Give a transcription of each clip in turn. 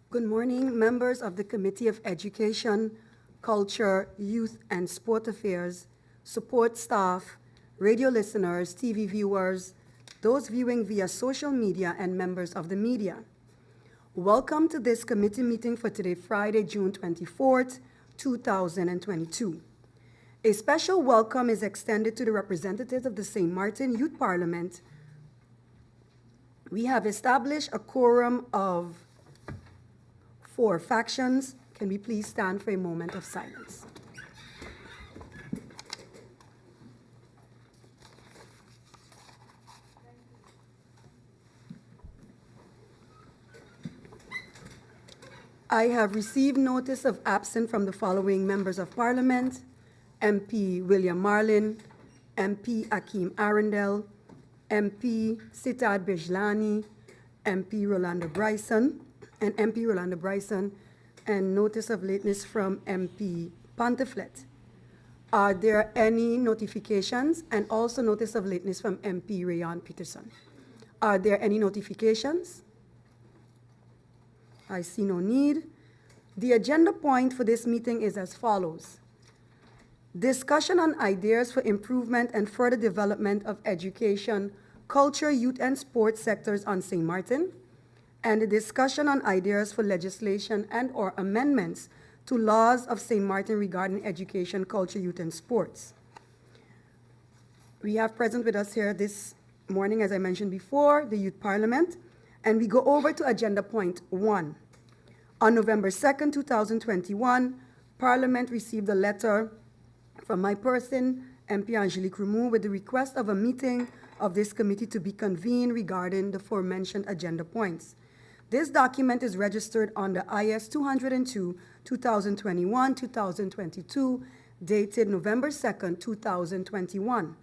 Good morning, members of the Committee of Education, Culture, Youth, and Sport Affairs, support staff, radio listeners, TV viewers, those viewing via social media, and members of the media. Welcome to this committee meeting for today, Friday, June 24th, 2022. A special welcome is extended to the representatives of the St. Maarten Youth Parliament. We have established a quorum of 4 factions. Can we please stand for a moment of silence? I have received notice of absence from the following members of Parliament: MP William Marlin, MP Akeem Arundel, MP Sitad Bejlani, MP Rolanda Bryson, and notice of lateness from MP Pontiflet. Are there any notifications? And also notice of lateness from MP Rayon Peterson. Are there any notifications? I see no need. The agenda point for this meeting is as follows: discussion on ideas for improvement and further development of education, culture, youth, and sports sectors on St. Maarten, and a discussion on ideas for legislation and/or amendments to laws of St. Maarten regarding education, culture, youth, and sports. We have present with us here this morning, as I mentioned before, the Youth Parliament, and we go over to agenda point 1. On November 2nd, 2021, Parliament received a letter from my person, MP A.J.G, Romou, with the request of a meeting of this committee to be convened regarding the aforementioned agenda points. This document is registered under IS 202, 2021-2022, dated November 2nd, 2021.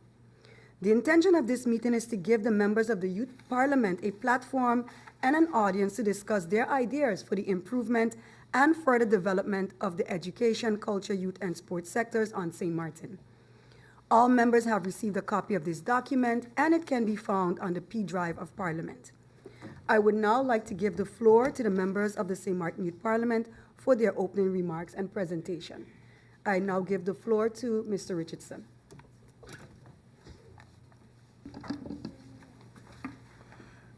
The intention of this meeting is to give the members of the Youth Parliament a platform and an audience to discuss their ideas for the improvement and further development of the education, culture, youth, and sports sectors on St. Maarten. All members have received a copy of this document, and it can be found on the P drive of Parliament. I would now like to give the floor to the members of the St. Maarten Youth Parliament for their opening remarks and presentation. I now give the floor to Mr. Richardson.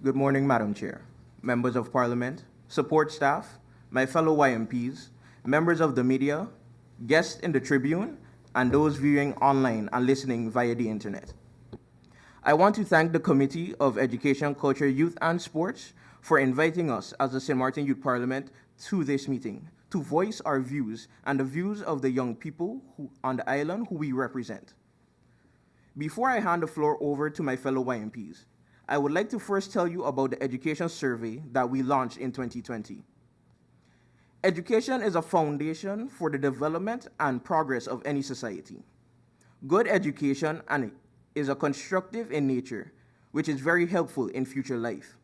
Good morning, Madam Chair, members of Parliament, support staff, my fellow YMPs, members of the media, guests in the Tribune, and those viewing online and listening via the internet. I want to thank the Committee of Education, Culture, Youth, and Sports for inviting us as the St. Maarten Youth Parliament to this meeting to voice our views and the views of the young people on the island who we represent. Before I hand the floor over to my fellow YMPs, I would like to first tell you about the education survey that we launched in 2020. Education is a foundation for the development and progress of any society. Good education is a constructive in nature, which is very helpful in future life.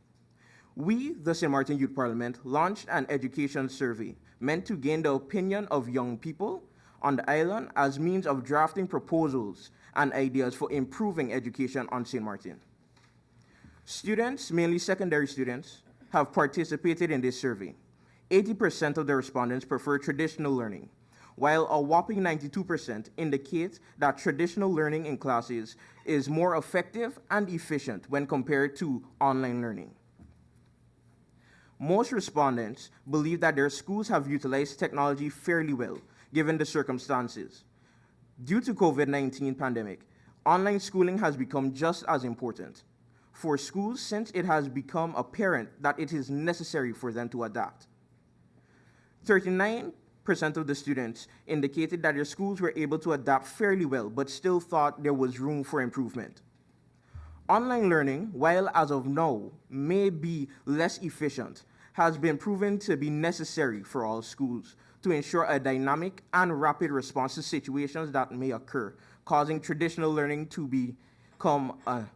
We, the St. Maarten Youth Parliament, launched an education survey meant to gain the opinion of young people on the island as means of drafting proposals and ideas for improving education on St. Maarten. Students, mainly secondary students, have participated in this survey. 80% of the respondents prefer traditional learning, while a whopping 92% indicate that traditional learning in classes is more effective and efficient when compared to online learning. Most respondents believe that their schools have utilized technology fairly well, given the circumstances. Due to COVID-19 pandemic, online schooling has become just as important for schools since it has become apparent that it is necessary for them to adapt. 39% of the students indicated that their schools were able to adapt fairly well, but still thought there was room for improvement. Online learning, while as of now may be less efficient, has been proven to be necessary for all schools to ensure a dynamic and rapid response to situations that may occur, causing traditional learning to become an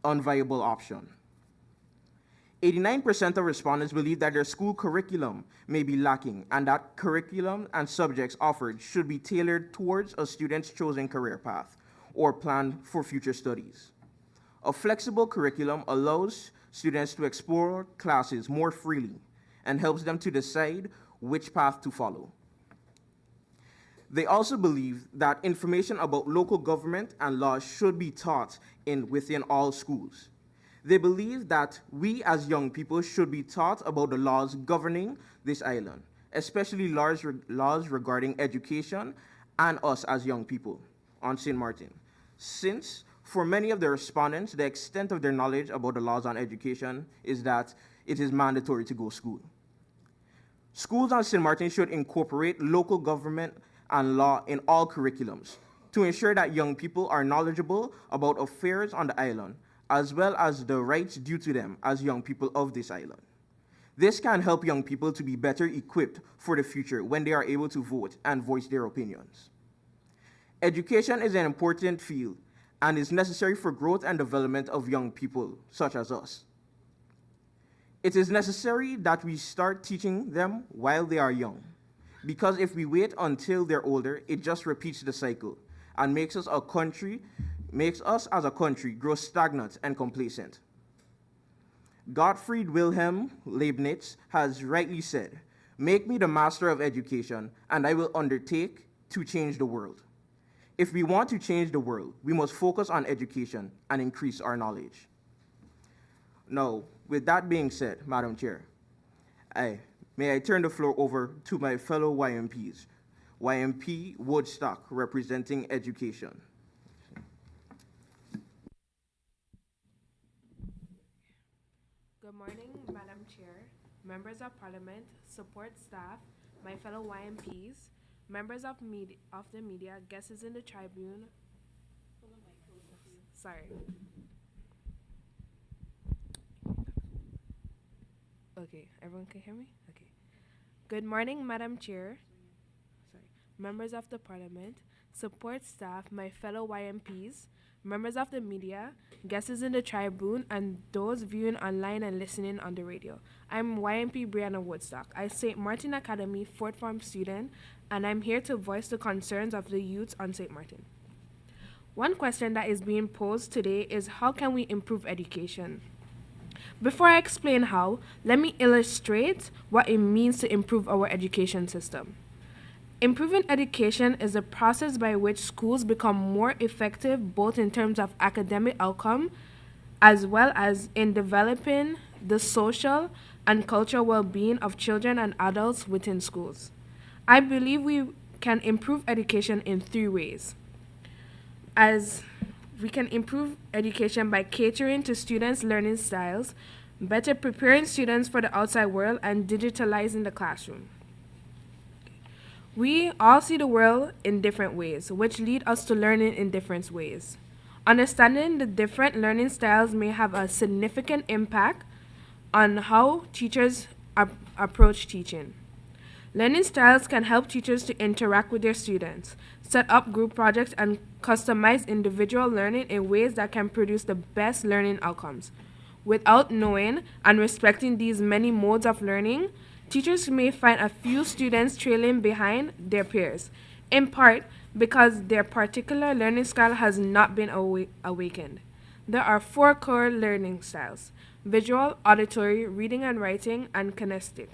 unviable option. 89% of respondents believe that their school curriculum may be lacking and that curriculum and subjects offered should be tailored towards a student's chosen career path or plan for future studies. A flexible curriculum allows students to explore classes more freely and helps them to decide which path to follow. They also believe that information about local government and laws should be taught within all schools. They believe that we as young people should be taught about the laws governing this island, especially laws regarding education and us as young people on Sint Maarten. Since for many of the respondents, the extent of their knowledge about the laws on education is that it is mandatory to go to school. Schools on Sint Maarten should incorporate local government and law in all curriculums to ensure that young people are knowledgeable about affairs on the island, as well as the rights due to them as young people of this island. This can help young people to be better equipped for the future when they are able to vote and voice their opinions. Education is an important field and is necessary for growth and development of young people such as us. It is necessary that we start teaching them while they are young, because if we wait until they're older, it just repeats the cycle and makes us as a country grow stagnant and complacent. Gottfried Wilhelm Leibniz has rightly said, "Make me the master of education, and I will undertake to change the world." If we want to change the world, we must focus on education and increase our knowledge. Now, with that being said, Madam Chair, may I turn the floor over to my fellow YMPs, YMP Woodstock, representing education. Good morning, Madam Chair, members of Parliament, support staff, my fellow YMPs, members of the media, guests in the tribune. Sorry. Okay, everyone can hear me? Okay. Good morning, Madam Chair, members of the Parliament, support staff, my fellow YMPs, members of the media, guests in the tribune, and those viewing online and listening on the radio. I'm YMP Brianna Woodstock. I St. Maarten Academy 4th Form student, and I'm here to voice the concerns of the youths on St. Maarten. One question that is being posed today is how can we improve education? Before I explain how, let me illustrate what it means to improve our education system. Improving education is a process by which schools become more effective both in terms of academic outcome as well as in developing the social and cultural well-being of children and adults within schools. I believe we can improve education in 3 ways. As we can improve education by catering to students' learning styles, better preparing students for the outside world, and digitalizing the classroom. We all see the world in different ways, which lead us to learning in different ways. Understanding the different learning styles may have a significant impact on how teachers approach teaching. Learning styles can help teachers to interact with their students, set up group projects, and customize individual learning in ways that can produce the best learning outcomes. Without knowing and respecting these many modes of learning, teachers may find a few students trailing behind their peers, in part because their particular learning style has not been awakened. There are 4 core learning styles: visual, auditory, reading and writing, and kinesthetic.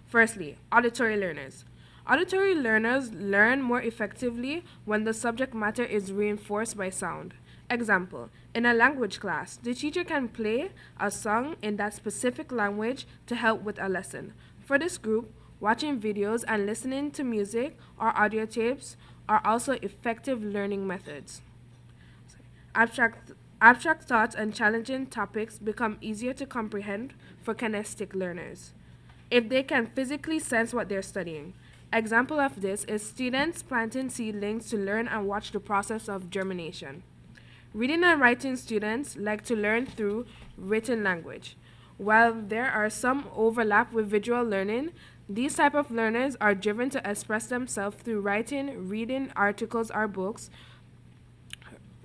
Firstly, auditory learners. Auditory learners learn more effectively when the subject matter is reinforced by sound. Example, in a language class, the teacher can play a song in that specific language to help with a lesson. For this group, watching videos and listening to music or audio tapes are also effective learning methods. Abstract thoughts and challenging topics become easier to comprehend for kinesthetic learners if they can physically sense what they're studying. Example of this is students planting seedlings to learn and watch the process of germination. Reading and writing students like to learn through written language. While there are some overlap with visual learning, these type of learners are driven to express themselves through writing, reading articles or books,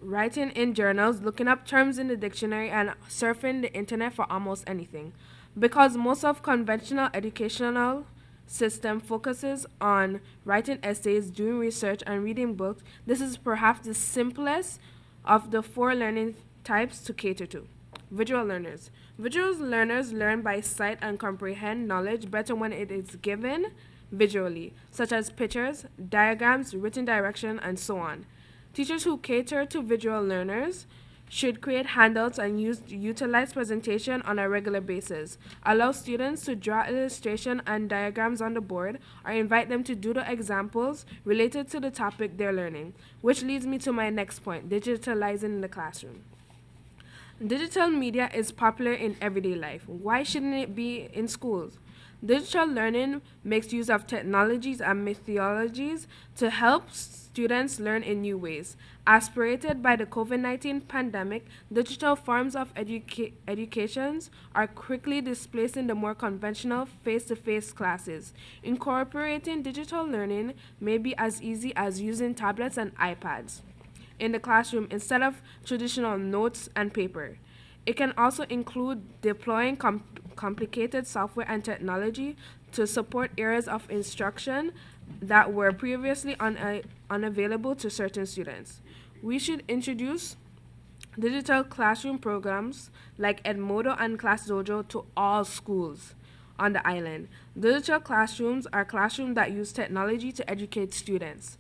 writing in journals, looking up terms in the dictionary, and surfing the internet for almost anything. Because most of conventional educational system focuses on writing essays, doing research, and reading books, this is perhaps the simplest of the 4 learning types to cater to. Visual learners. Visual learners learn by sight and comprehend knowledge better when it is given visually, such as pictures, diagrams, written direction, and so on. Teachers who cater to visual learners should create handouts and utilize presentation on a regular basis. Allow students to draw illustration and diagrams on the board, or invite them to doodle examples related to the topic they're learning, which leads me to my next point, digitalizing the classroom. Digital media is popular in everyday life. Why shouldn't it be in schools? Digital learning makes use of technologies and methodologies to help students learn in new ways. Aspirated by the COVID-19 pandemic, digital forms of educations are quickly displacing the more conventional face-to-face classes. Incorporating digital learning may be as easy as using tablets and iPads in the classroom instead of traditional notes and paper. It can also include deploying complicated software and technology to support areas of instruction that were previously unavailable to certain students. We should introduce digital classroom programs like Edmodo and ClassDojo to all schools on the island. Digital classrooms are classrooms that use technology to educate students.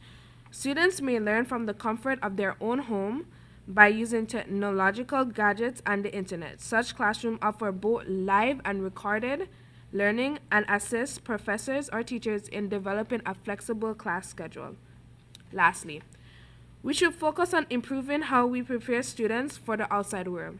Students may learn from the comfort of their own home by using technological gadgets and the internet. Such classrooms offer both live and recorded learning and assist professors or teachers in developing a flexible class schedule. Lastly, we should focus on improving how we prepare students for the outside world.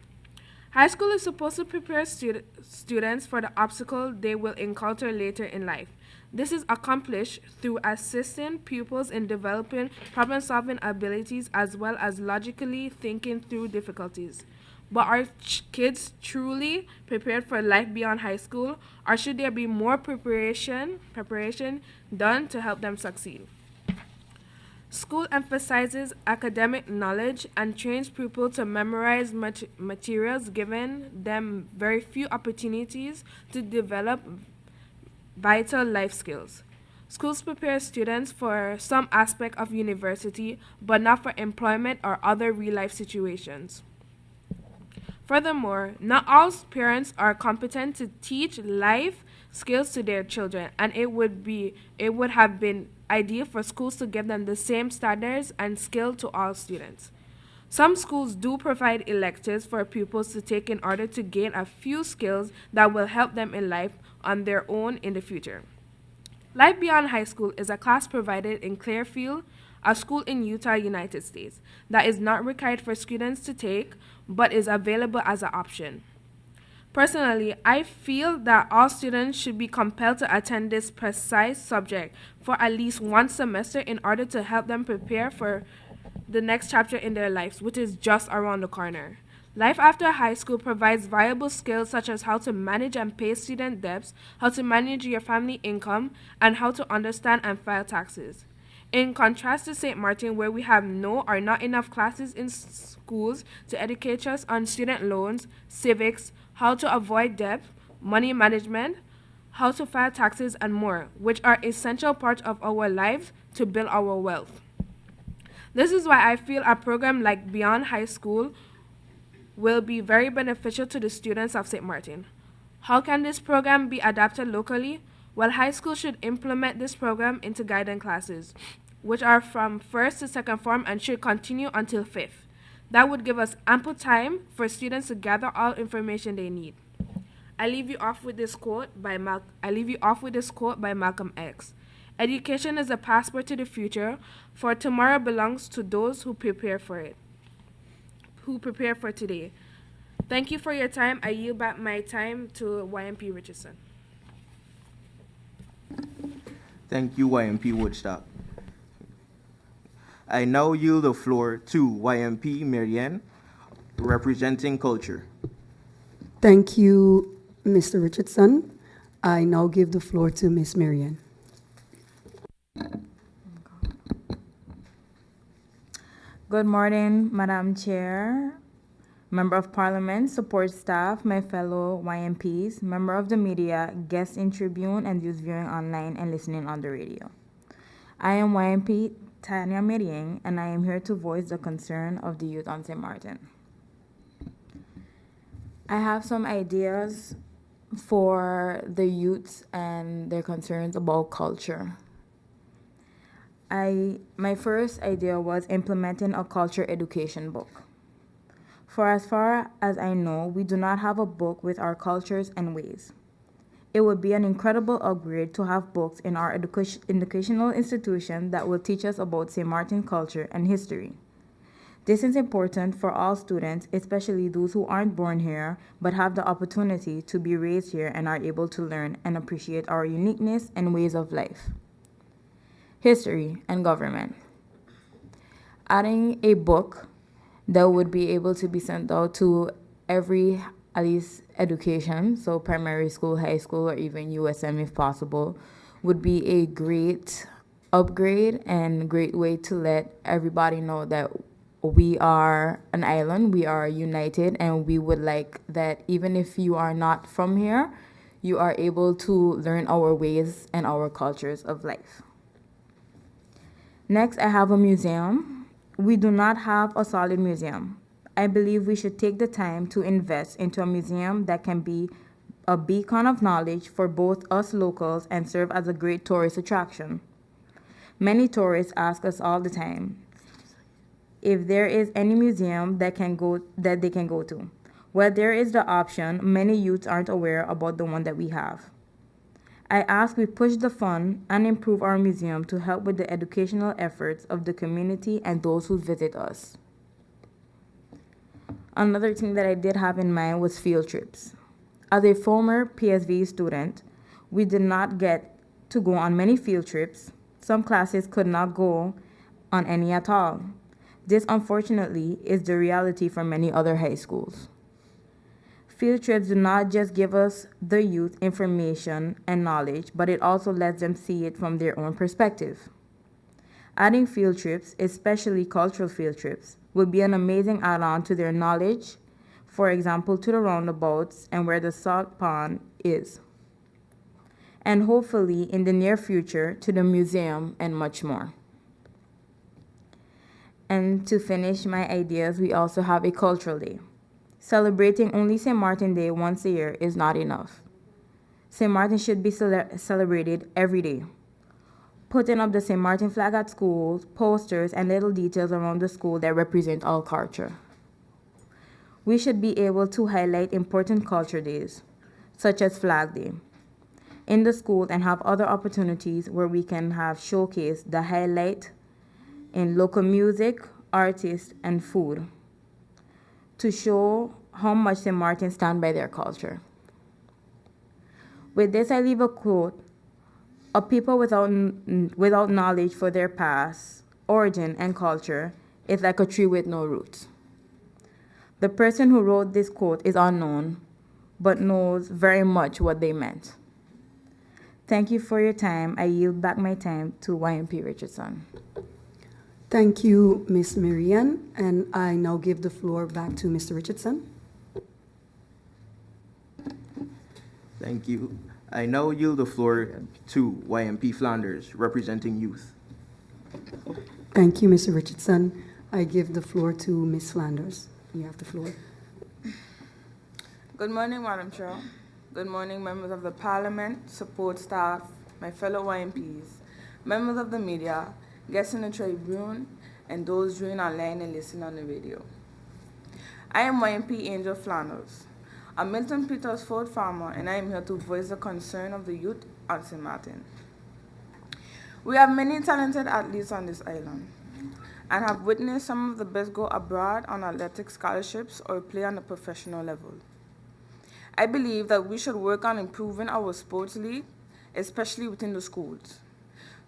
High school is supposed to prepare students for the obstacle they will encounter later in life. This is accomplished through assisting pupils in developing problem-solving abilities as well as logically thinking through difficulties. But are kids truly prepared for life beyond high school, or should there be more preparation done to help them succeed? School emphasizes academic knowledge and trains pupils to memorize materials, giving them very few opportunities to develop vital life skills. Schools prepare students for some aspect of university, but not for employment or other real-life situations. Furthermore, not all parents are competent to teach life skills to their children, and it would have been ideal for schools to give them the same standards and skill to all students. Some schools do provide electives for pupils to take in order to gain a few skills that will help them in life on their own in the future. Life Beyond High School is a class provided in Clearfield, a school in Utah, United States, that is not required for students to take, but is available as an option. Personally, I feel that all students should be compelled to attend this precise subject for at least one semester in order to help them prepare for the next chapter in their lives, which is just around the corner. Life after high school provides valuable skills such as how to manage and pay student debts, how to manage your family income, and how to understand and file taxes. In contrast to St. Maarten, where we have no or not enough classes in schools to educate us on student loans, civics, how to avoid debt, money management, how to file taxes, and more, which are essential parts of our lives to build our wealth. This is why I feel a program like Beyond High School will be very beneficial to the students of St. Maarten. How can this program be adapted locally? Well, high school should implement this program into guidance classes, which are from 1st to 2nd form and should continue until 5th. That would give us ample time for students to gather all information they need. I leave you off with this quote by Malcolm X. Education is a passport to the future, for tomorrow belongs to those who prepare for it, who prepare for today. Thank you for your time. I yield back my time to YMP Richardson. Thank you, YMP Woodstock. I now yield the floor to YMP Marianne, representing culture. Thank you, Mr. Richardson. I now give the floor to Ms. Marianne. Good morning, Madam Chair, Member of Parliament, support staff, my fellow YMPs, member of the media, guests in Tribune, and those viewing online and listening on the radio. I am YMP Tanya Merieng, and I am here to voice the concern of the youth on St. Maarten. I have some ideas for the youths and their concerns about culture. My first idea was implementing a culture education book. For as far as I know, we do not have a book with our cultures and ways. It would be an incredible upgrade to have books in our educational institution that will teach us about St. Martin culture and history. This is important for all students, especially those who aren't born here but have the opportunity to be raised here and are able to learn and appreciate our uniqueness and ways of life. History and government. Adding a book that would be able to be sent out to every, at least education, so primary school, high school, or even USM if possible, would be a great upgrade and great way to let everybody know that we are an island, we are united, and we would like that even if you are not from here, you are able to learn our ways and our cultures of life. Next, I have a museum. We do not have a solid museum. I believe we should take the time to invest into a museum that can be a beacon of knowledge for both us locals and serve as a great tourist attraction. Many tourists ask us all the time if there is any museum that they can go to. Well, there is the option. Many youths aren't aware about the one that we have. I ask we push the fund and improve our museum to help with the educational efforts of the community and those who visit us. Another thing that I did have in mind was field trips. As a former PSV student, we did not get to go on many field trips. Some classes could not go on any at all. This, unfortunately, is the reality for many other high schools. Field trips do not just give us, the youth, information and knowledge, but it also lets them see it from their own perspective. Adding field trips, especially cultural field trips, would be an amazing add-on to their knowledge, for example, to the roundabouts and where the salt pond is. And hopefully, in the near future, to the museum and much more. And to finish my ideas, we also have a cultural day. Celebrating only St. Martin Day once a year is not enough. St. Martin should be celebrated every day. Putting up the St. Martin flag at schools, posters, and little details around the school that represent our culture. We should be able to highlight important culture days, such as Flag Day, in the school and have other opportunities where we can have showcase the highlight in local music, artists, and food to show how much St. Martin stand by their culture. With this, I leave a quote: "A people without knowledge for their past, origin, and culture is like a tree with no roots." The person who wrote this quote is unknown, but knows very much what they meant. Thank you for your time. I yield back my time to YMP Richardson. Thank you, Ms. Marianne, and I now give the floor back to Mr. Richardson. Thank you. I now yield the floor to YMP Flanders, representing youth. Thank you, Mr. Richardson. I give the floor to Ms. Flanders. You have the floor. Good morning, Madam Chair. Good morning, members of the Parliament, support staff, my fellow YMPs, members of the media, guests in the tribune, and those viewing online and listening on the radio. I am YMP Angel Flanders, a Milton Peters Ford farmer, and I am here to voice the concern of the youth on St. Martin. We have many talented athletes on this island and have witnessed some of the best go abroad on athletic scholarships or play on a professional level. I believe that we should work on improving our sports league, especially within the schools.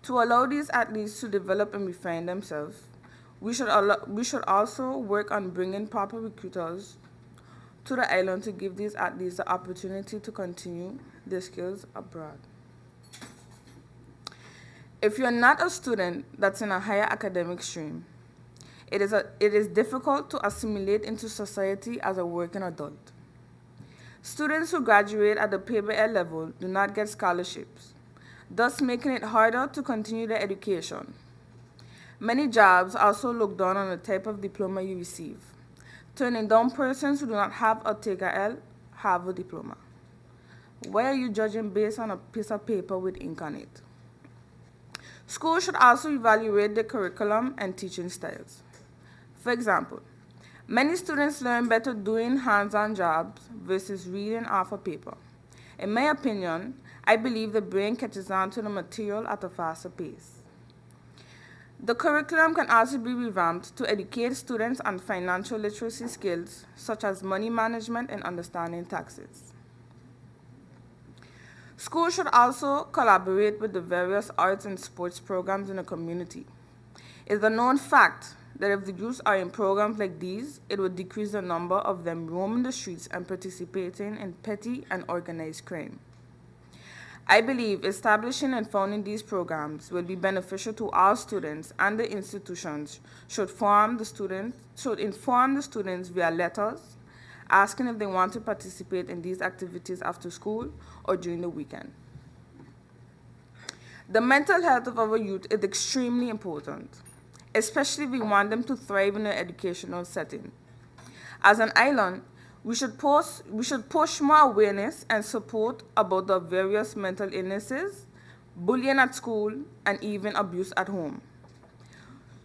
To allow these athletes to develop and refine themselves, we should also work on bringing proper recruiters to the island to give these athletes the opportunity to continue their skills abroad. If you're not a student that's in a higher academic stream, it is difficult to assimilate into society as a working adult. Students who graduate at the PBL level do not get scholarships, thus making it harder to continue their education. Many jobs also look down on the type of diploma you receive, turning down persons who do not have a TKL have a diploma? Why are you judging based on a piece of paper with ink on it? Schools should also evaluate the curriculum and teaching styles. For example, many students learn better doing hands-on jobs versus reading off a paper. In my opinion, I believe the brain catches on to the material at a faster pace. The curriculum can also be revamped to educate students on financial literacy skills, such as money management and understanding taxes. Schools should also collaborate with the various arts and sports programs in the community. It's a known fact that if the youth are in programs like these, it would decrease the number of them roaming the streets and participating in petty and organized crime. I believe establishing and founding these programs will be beneficial to all students, and the institutions should inform the students via letters, asking if they want to participate in these activities after school or during the weekend. The mental health of our youth is extremely important, especially if we want them to thrive in an educational setting. As an island, we should push more awareness and support about the various mental illnesses, bullying at school, and even abuse at home.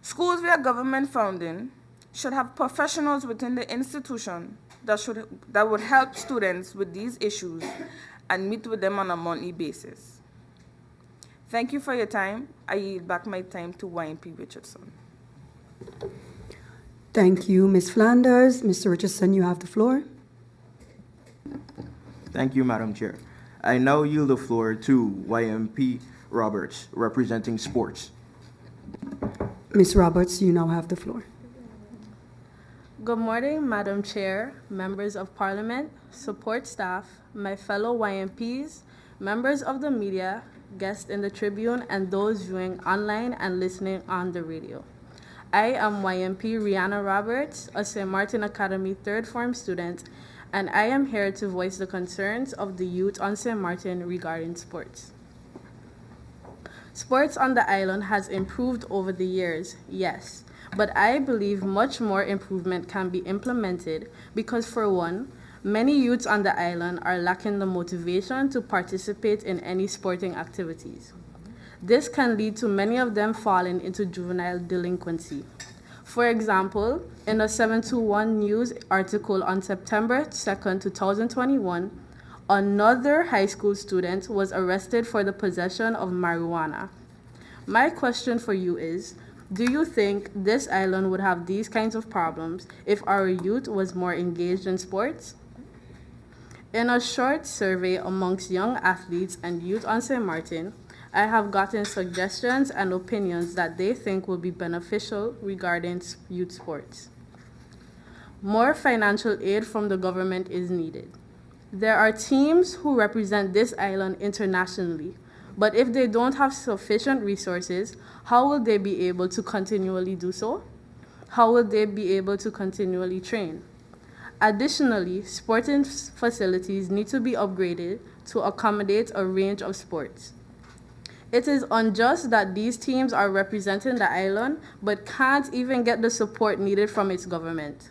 Schools via government funding should have professionals within the institution that would help students with these issues and meet with them on a monthly basis. Thank you for your time. I yield back my time to YMP Richardson. Thank you, Ms. Flanders. Mr. Richardson, you have the floor. Thank you, Madam Chair. I now yield the floor to YMP Roberts, representing sports. Ms. Roberts, you now have the floor. Good morning, Madam Chair, members of Parliament, support staff, my fellow YMPs, members of the media, guests in the Tribune, and those viewing online and listening on the radio. I am YMP Rihanna Roberts, a St. Maarten Academy third form student, and I am here to voice the concerns of the youth on St. Maarten regarding sports. Sports on the island has improved over the years, yes, but I believe much more improvement can be implemented because, for one, many youths on the island are lacking the motivation to participate in any sporting activities. This can lead to many of them falling into juvenile delinquency. For example, in a 721 News article on September 2nd, 2021, another high school student was arrested for the possession of marijuana. My question for you is, do you think this island would have these kinds of problems if our youth was more engaged in sports? In a short survey amongst young athletes and youth on St. Maarten, I have gotten suggestions and opinions that they think will be beneficial regarding youth sports. More financial aid from the government is needed. There are teams who represent this island internationally, but if they don't have sufficient resources, how will they be able to continually do so? How will they be able to continually train? Additionally, sporting facilities need to be upgraded to accommodate a range of sports. It is unjust that these teams are representing the island but can't even get the support needed from its government.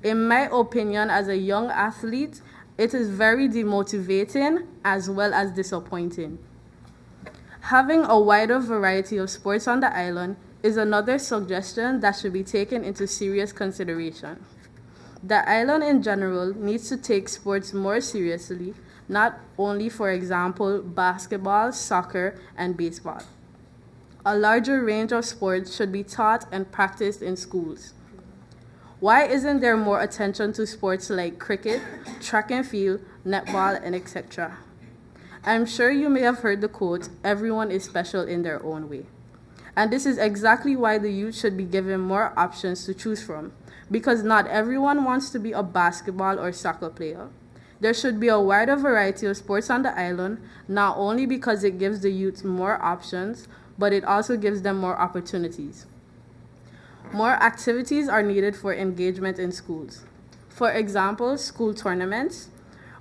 In my opinion, as a young athlete, it is very demotivating as well as disappointing. Having a wider variety of sports on the island is another suggestion that should be taken into serious consideration. The island in general needs to take sports more seriously, not only, for example, basketball, soccer, and baseball. A larger range of sports should be taught and practiced in schools. Why isn't there more attention to sports like cricket, track and field, netball, and etc.? I'm sure you may have heard the quote, "Everyone is special in their own way." And this is exactly why the youth should be given more options to choose from, because not everyone wants to be a basketball or soccer player. There should be a wider variety of sports on the island, not only because it gives the youth more options, but it also gives them more opportunities. More activities are needed for engagement in schools. For example, school tournaments,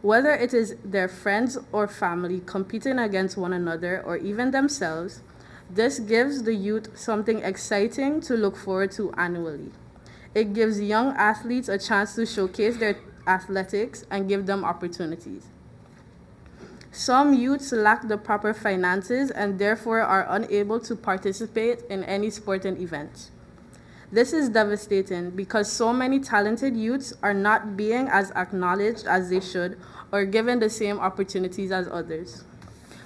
whether it is their friends or family competing against one another or even themselves, this gives the youth something exciting to look forward to annually. It gives young athletes a chance to showcase their athletics and give them opportunities. Some youths lack the proper finances and therefore are unable to participate in any sporting events. This is devastating because so many talented youths are not being as acknowledged as they should or given the same opportunities as others.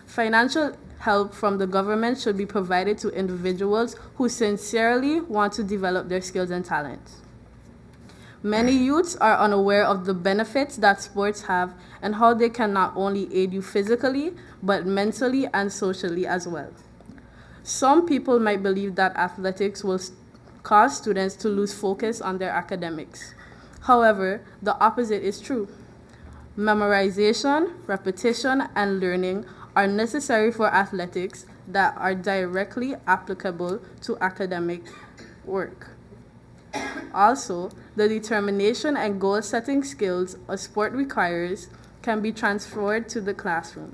Financial help from the government should be provided to individuals who sincerely want to develop their skills and talents. Many youths are unaware of the benefits that sports have and how they can not only aid you physically, but mentally and socially as well. Some people might believe that athletics will cause students to lose focus on their academics. However, the opposite is true. Memorization, repetition, and learning are necessary for athletics that are directly applicable to academic work. Also, the determination and goal-setting skills a sport requires can be transferred to the classroom.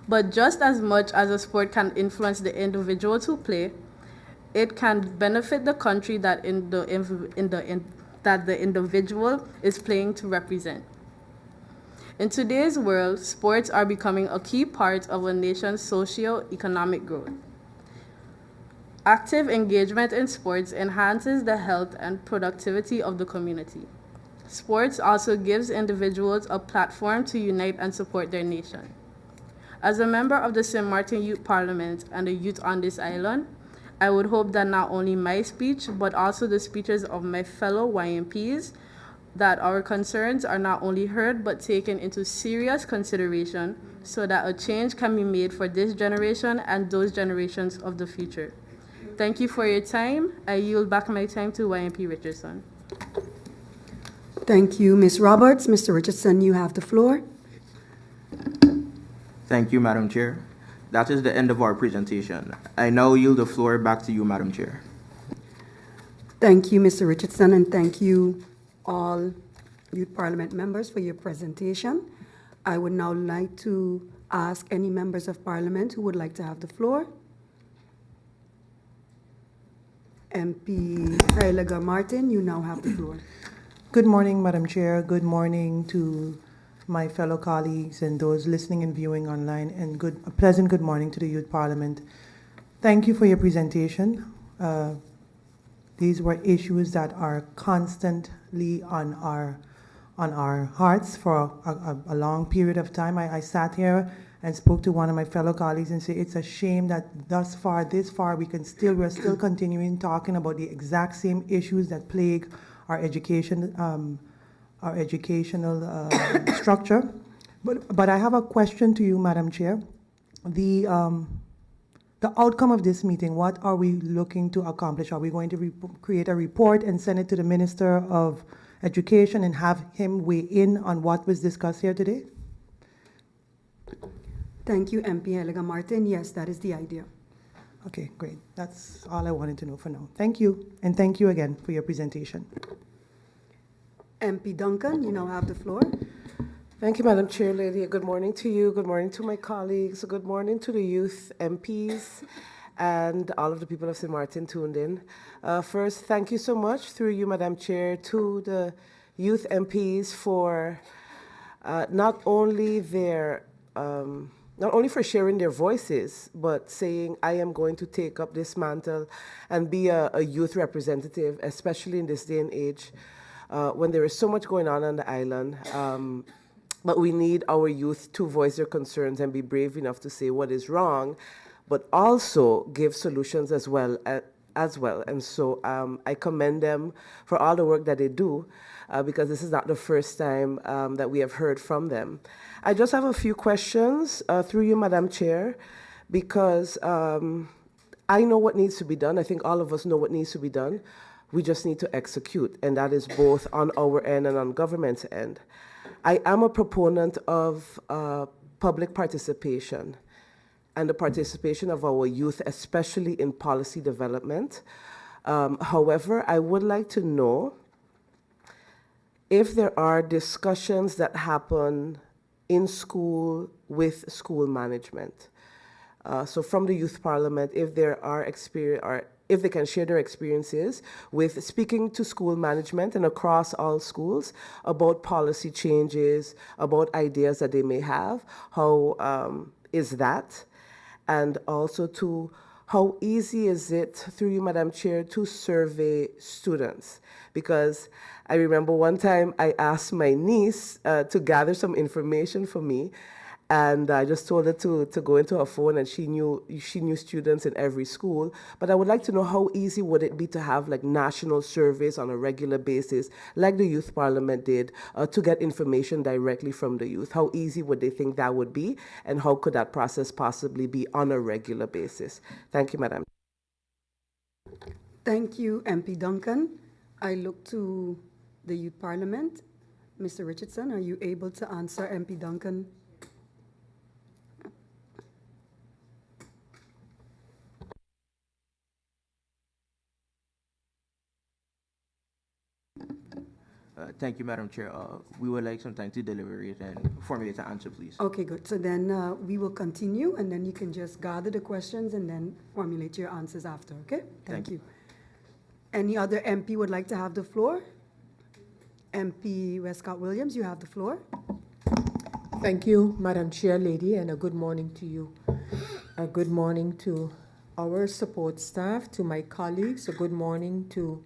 But just as much as a sport can influence the individuals who play, it can benefit the country that the individual is playing to represent. In today's world, sports are becoming a key part of a nation's socio-economic growth. Active engagement in sports enhances the health and productivity of the community. Sports also gives individuals a platform to unite and support their nation. As a member of the Sint Maarten Youth Parliament and the youth on this island, I would hope that not only my speech, but also the speeches of my fellow YMPs, that our concerns are not only heard, but taken into serious consideration so that a change can be made for this generation and those generations of the future. Thank you for your time. I yield back my time to YMP Richardson. Thank you, Ms. Roberts. Mr. Richardson, you have the floor. Thank you, Madam Chair. That is the end of our presentation. I now yield the floor back to you, Madam Chair. Thank you, Mr. Richardson, and thank you all Youth Parliament members for your presentation. I would now like to ask any members of Parliament who would like to have the floor. MP A.J.G Martin, you now have the floor. Good morning, Madam Chair. Good morning to my fellow colleagues and those listening and viewing online, and a pleasant good morning to the Youth Parliament. Thank you for your presentation. These were issues that are constantly on our hearts for a long period of time. I sat here and spoke to one of my fellow colleagues and said it's a shame that this far, we're still continuing talking about the exact same issues that plague our educational structure. But I have a question to you, Madam Chair. The outcome of this meeting, what are we looking to accomplish? Are we going to create a report and send it to the Minister of Education and have him weigh in on what was discussed here today? Thank you, MP A.J.G Martin. Yes, that is the idea. Okay, great. That's all I wanted to know for now. Thank you, and thank you again for your presentation. MP Duncan, you now have the floor. Thank you, Madam Chair Lady. Good morning to you. Good morning to my colleagues. Good morning to the youth MPs and all of the people of Sint Maarten tuned in. First, thank you so much through you, Madam Chair, to the youth MPs for not only for sharing their voices, but saying, I am going to take up this mantle and be a youth representative, especially in this day and age when there is so much going on the island. But we need our youth to voice their concerns and be brave enough to say what is wrong, but also give solutions as well. And so I commend them for all the work that they do, because this is not the first time that we have heard from them. I just have a few questions through you, Madam Chair, because I know what needs to be done. I think all of us know what needs to be done. We just need to execute, and that is both on our end and on government's end. I am a proponent of public participation and the participation of our youth, especially in policy development. However, I would like to know if there are discussions that happen in school with school management. So from the Youth Parliament, if there are if they can share their experiences with speaking to school management and across all schools about policy changes, about ideas that they may have, how is that, and also to how easy is it, through you, Madam Chair, to survey students? Because I remember one time I asked my niece to gather some information for me, and I just told her to go into her phone, and she knew students in every school. But I would like to know, how easy would it be to have like national surveys on a regular basis, like the Youth Parliament did, to get information directly from the youth? How easy would they think that would be, and how could that process possibly be on a regular basis? Thank you, Madam. Thank you, MP Duncan. I look to the Youth Parliament. Mr. Richardson, are you able to answer MP Duncan? Thank you, Madam Chair. We would like some time to deliberate and formulate an answer, please. Okay, good. So then we will continue, and then you can just gather the questions and then formulate your answers after, okay? Thank you. Any other MP would like to have the floor? MP Westcott Williams, you have the floor. Thank you, Madam Chair Lady, and a good morning to you. A good morning to our support staff, to my colleagues, a good morning to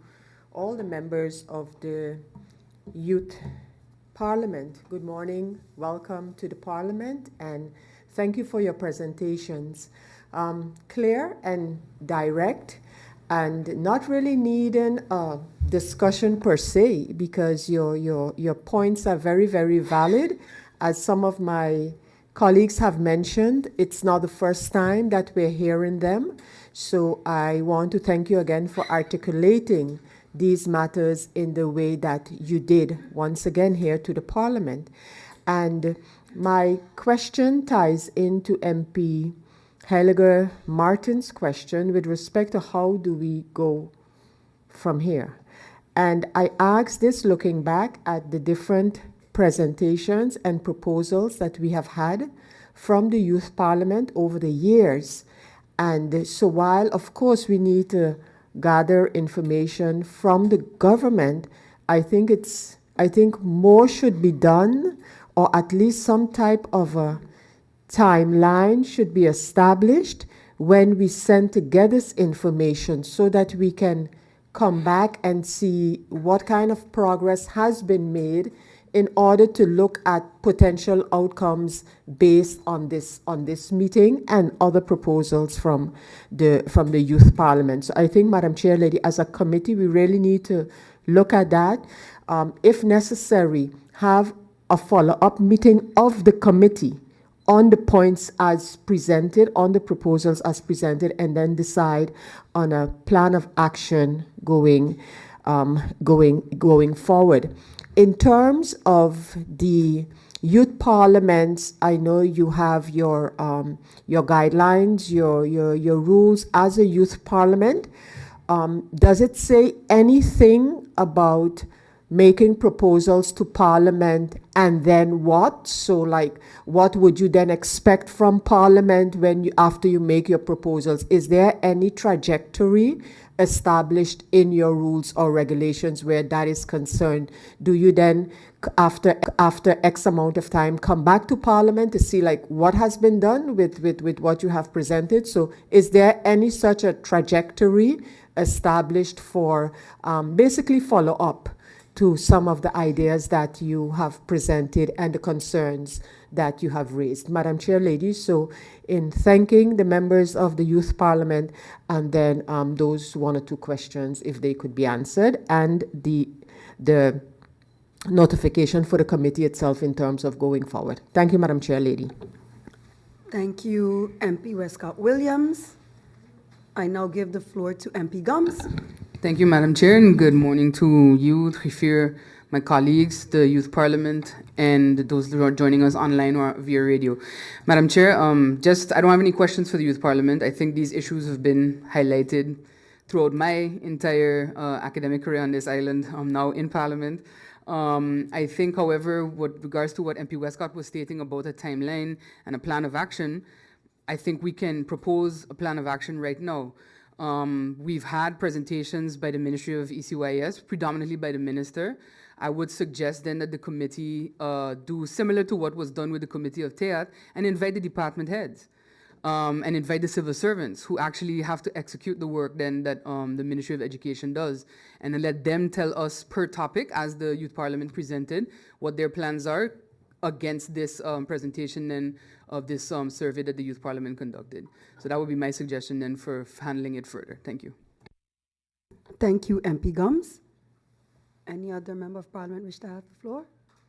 all the members of the Youth Parliament. Good morning, welcome to the Parliament, and thank you for your presentations. Clear and direct, and not really needing a discussion per se, because your points are very, very valid. As some of my colleagues have mentioned, it's not the first time that we're hearing them. So I want to thank you again for articulating these matters in the way that you did once again here to the Parliament. And my question ties into MP A.J.G Martin's question with respect to how do we go from here. And I ask this looking back at the different presentations and proposals that we have had from the Youth Parliament over the years. And so while, of course, we need to gather information from the government, I think more should be done, or at least some type of a timeline should be established when we send together this information, so that we can come back and see what kind of progress has been made in order to look at potential outcomes based on this meeting and other proposals from the Youth Parliament. So I think, Madam Chair Lady, as a committee, we really need to look at that. If necessary, have a follow-up meeting of the committee on the points as presented, on the proposals as presented, and then decide on a plan of action going forward. In terms of the Youth Parliaments, I know you have your guidelines, your rules as a Youth Parliament. Does it say anything about making proposals to Parliament and then what? So, like, what would you then expect from Parliament after you make your proposals? Is there any trajectory established in your rules or regulations where that is concerned? Do you then, after X amount of time, come back to Parliament to see like what has been done with what you have presented? So is there any such a trajectory established for basically follow up to some of the ideas that you have presented and the concerns that you have raised? Madam Chair Lady, so in thanking the members of the Youth Parliament, and then those one or two questions, if they could be answered, and the notification for the committee itself in terms of going forward. Thank you, Madam Chair Lady. Thank you, MP Westcott Williams. I now give the floor to MP Gums. Thank you, Madam Chair, and good morning to you, Trifir, my colleagues, the Youth Parliament, and those who are joining us online or via radio. Madam Chair, I don't have any questions for the Youth Parliament. I think these issues have been highlighted throughout my entire academic career on this island. I'm now in Parliament. I think, however, with regards to what MP Westcott was stating about a timeline and a plan of action, I think we can propose a plan of action right now. We've had presentations by the Ministry of ECYS, predominantly by the minister. I would suggest then that the committee do similar to what was done with the Committee of TEAT and invite the department heads and invite the civil servants who actually have to execute the work then that the Ministry of Education does, and then let them tell us per topic, as the Youth Parliament presented, what their plans are against this presentation then of this survey that the Youth Parliament conducted. So that would be my suggestion then for handling it further. Thank you. Thank you, MP Gums. Any other member of parliament wish to have the floor?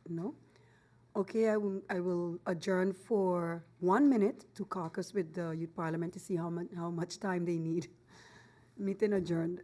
No? Okay, I will adjourn for 1 minute to caucus with the Youth Parliament to see how much time they need. Meeting adjourned.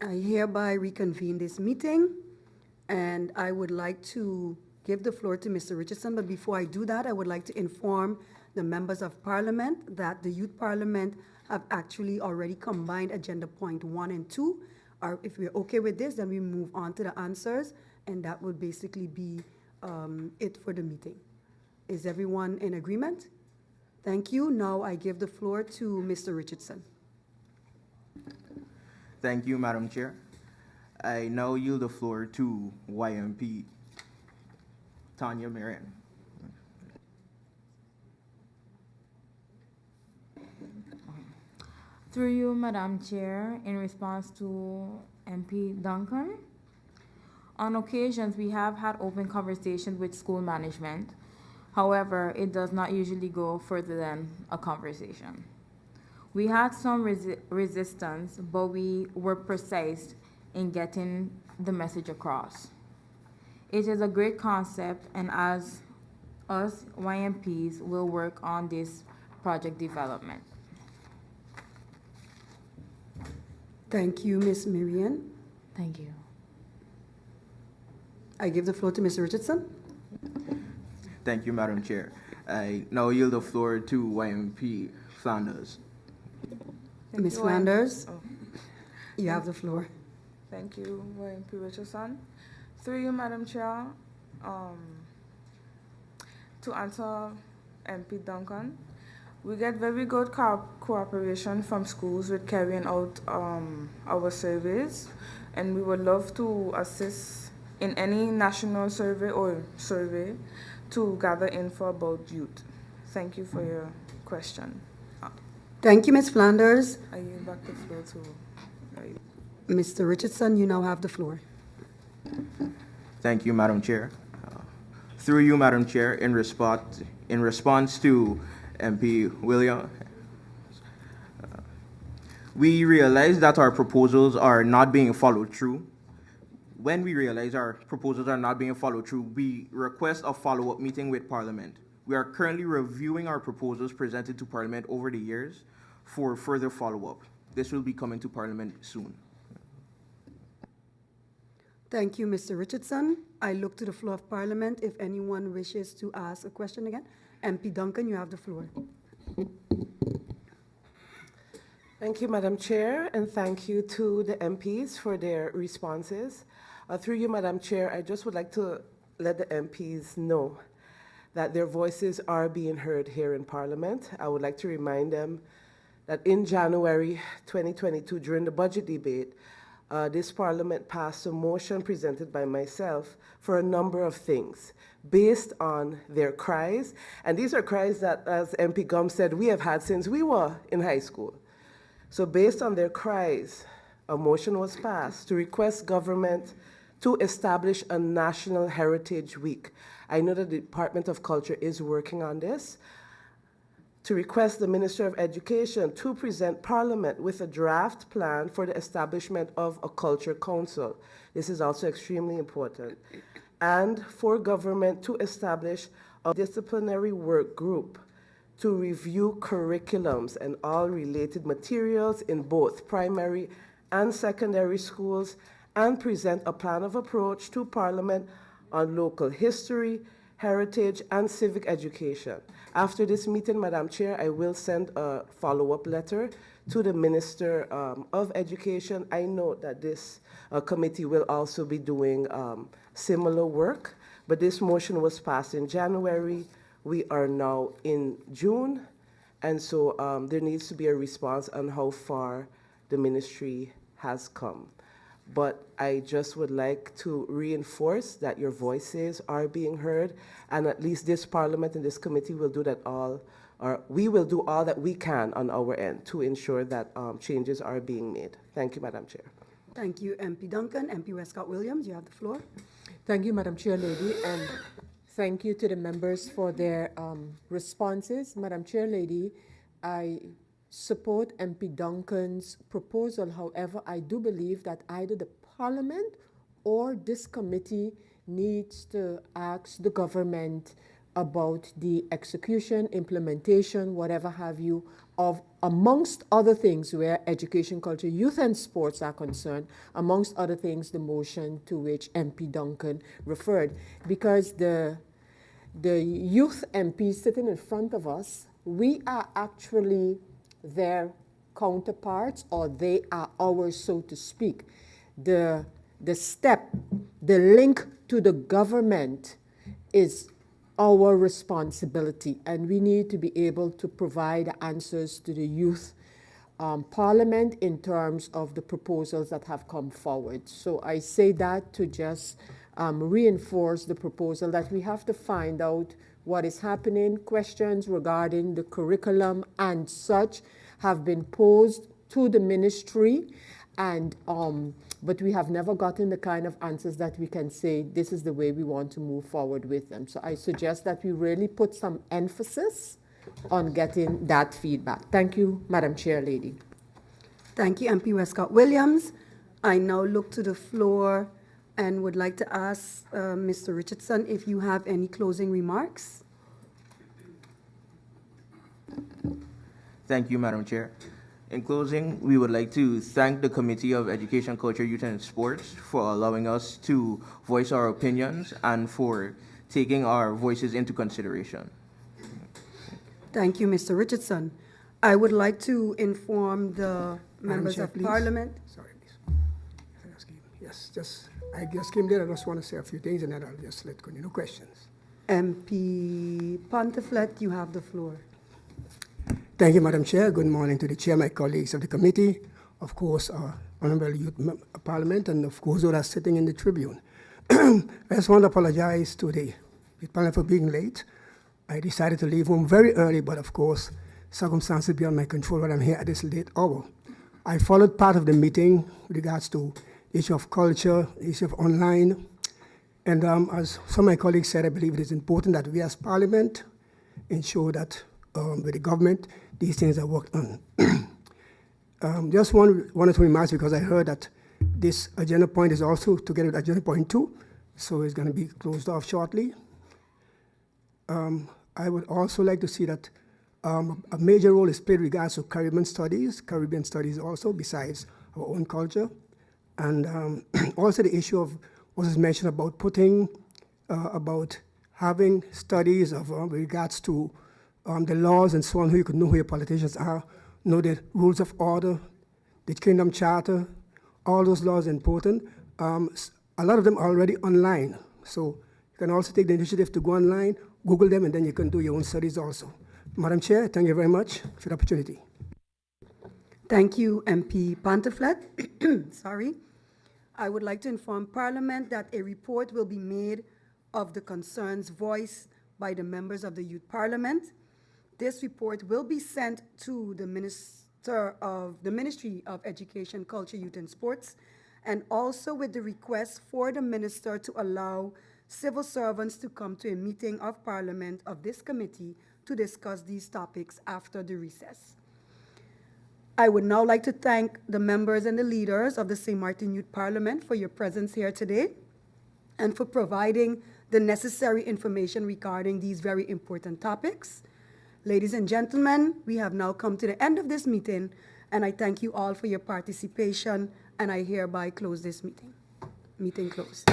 I hereby reconvene this meeting, and I would like to give the floor to Mr. Richardson, but before I do that, I would like to inform the members of Parliament that the Youth Parliament have actually already combined Agenda Point 1 and 2. If we're okay with this, then we move on to the answers, and that would basically be it for the meeting. Is everyone in agreement? Thank you. Now I give the floor to Mr. Richardson. Thank you, Madam Chair. I now yield the floor to YMP Tanya Marian. Through you, Madam Chair, in response to MP Duncan, on occasions we have had open conversations with school management. However, it does not usually go further than a conversation. We had some resistance, but we were precise in getting the message across. It is a great concept, and as us YMPs will work on this project development. Thank you, Ms. Marian. Thank you. I give the floor to Mr. Richardson. Thank you, Madam Chair. I now yield the floor to YMP Flanders. Ms. Flanders, you have the floor. Thank you, YMP Richardson. Through you, Madam Chair, to answer MP Duncan, we get very good cooperation from schools with carrying out our surveys, and we would love to assist in any national survey or survey to gather info about youth. Thank you for your question. Thank you, Ms. Flanders. I yield back the floor to Mr. Richardson, you now have the floor. Thank you, Madam Chair. Through you, Madam Chair, in response to MP William, we realize that our proposals are not being followed through. When we realize our proposals are not being followed through, we request a follow-up meeting with Parliament. We are currently reviewing our proposals presented to Parliament over the years for further follow-up. This will be coming to Parliament soon. Thank you, Mr. Richardson. I look to the floor of Parliament if anyone wishes to ask a question again. MP Duncan, you have the floor. Thank you, Madam Chair, and thank you to the MPs for their responses. Through you, Madam Chair, I just would like to let the MPs know that their voices are being heard here in Parliament. I would like to remind them that in January 2022, during the budget debate, this Parliament passed a motion presented by myself for a number of things based on their cries. And these are cries that, as MP Gum said, we have had since we were in high school. So based on their cries, a motion was passed to request government to establish a National Heritage Week. I know that the Department of Culture is working on this. To request the Minister of Education to present Parliament with a draft plan for the establishment of a Culture Council. This is also extremely important. And for government to establish a disciplinary work group to review curriculums and all related materials in both primary and secondary schools and present a plan of approach to Parliament on local history, heritage, and civic education. After this meeting, Madam Chair, I will send a follow-up letter to the Minister of Education. I know that this committee will also be doing similar work, but this motion was passed in January. We are now in June, and so there needs to be a response on how far the ministry has come. But I just would like to reinforce that your voices are being heard, and at least this Parliament and this committee will do that we will do all that we can on our end to ensure that changes are being made. Thank you, Madam Chair. Thank you, MP Duncan. MP Westcott Williams, you have the floor. Thank you, Madam Chair Lady, and thank you to the members for their responses. Madam Chair Lady, I support MP Duncan's proposal. However, I do believe that either the Parliament or this committee needs to ask the government about the execution, implementation, whatever have you, of, amongst other things, where education, culture, youth, and sports are concerned, amongst other things, the motion to which MP Duncan referred. Because the youth MPs sitting in front of us, we are actually their counterparts, or they are ours, so to speak. The step, the link to the government is our responsibility, and we need to be able to provide answers to the youth parliament in terms of the proposals that have come forward. So I say that to just reinforce the proposal that we have to find out what is happening. Questions regarding the curriculum and such have been posed to the ministry, and but we have never gotten the kind of answers that we can say this is the way we want to move forward with them. So I suggest that we really put some emphasis on getting that feedback. Thank you, Madam Chair Lady. Thank you, MP Westcott Williams. I now look to the floor and would like to ask Mr. Richardson if you have any closing remarks. Thank you, Madam Chair. In closing, we would like to thank the Committee of Education, Culture, Youth, and Sports for allowing us to voice our opinions and for taking our voices into consideration. Thank you, Mr. Richardson. I would like to inform the members Chair, of please. Parliament. Sorry, please. Yes, I just came there. I just want to say a few things, and then I'll just let go. No questions. MP Pontiflet, you have the floor. Thank you, Madam Chair. Good morning to the Chair, my colleagues of the committee, of course, Honorable Youth Parliament, and of course, those that are sitting in the tribune. I just want to apologize to the Youth Parliament for being late. I decided to leave home very early, but of course, circumstances beyond my control when I'm here at this late hour. I followed part of the meeting with regards to the issue of culture, the issue of online, and as some of my colleagues said, I believe it is important that we as Parliament ensure that with the government, these things are worked on. Just one or two remarks, because I heard that this agenda point is also together with agenda point 2, so it's going to be closed off shortly. I would also like to see that a major role is played with regards to Caribbean studies also, besides our own culture. And also the issue of what was mentioned about about having studies of with regards to the laws and so on, who you could know who your politicians are, know the rules of order, the Kingdom Charter, all those laws are important. A lot of them are already online, so you can also take the initiative to go online, Google them, and then you can do your own studies also. Madam Chair, thank you very much for the opportunity. Thank you, MP Pontiflet. Sorry. I would like to inform Parliament that a report will be made of the concerns voiced by the members of the Youth Parliament. This report will be sent to the Ministry of Education, Culture, Youth, and Sports, and also with the request for the Minister to allow civil servants to come to a meeting of Parliament of this committee to discuss these topics after the recess. I would now like to thank the members and the leaders of the Sint Maarten Youth Parliament for your presence here today and for providing the necessary information regarding these very important topics. Ladies and gentlemen, we have now come to the end of this meeting, and I thank you all for your participation, and I hereby close this meeting. Meeting closed.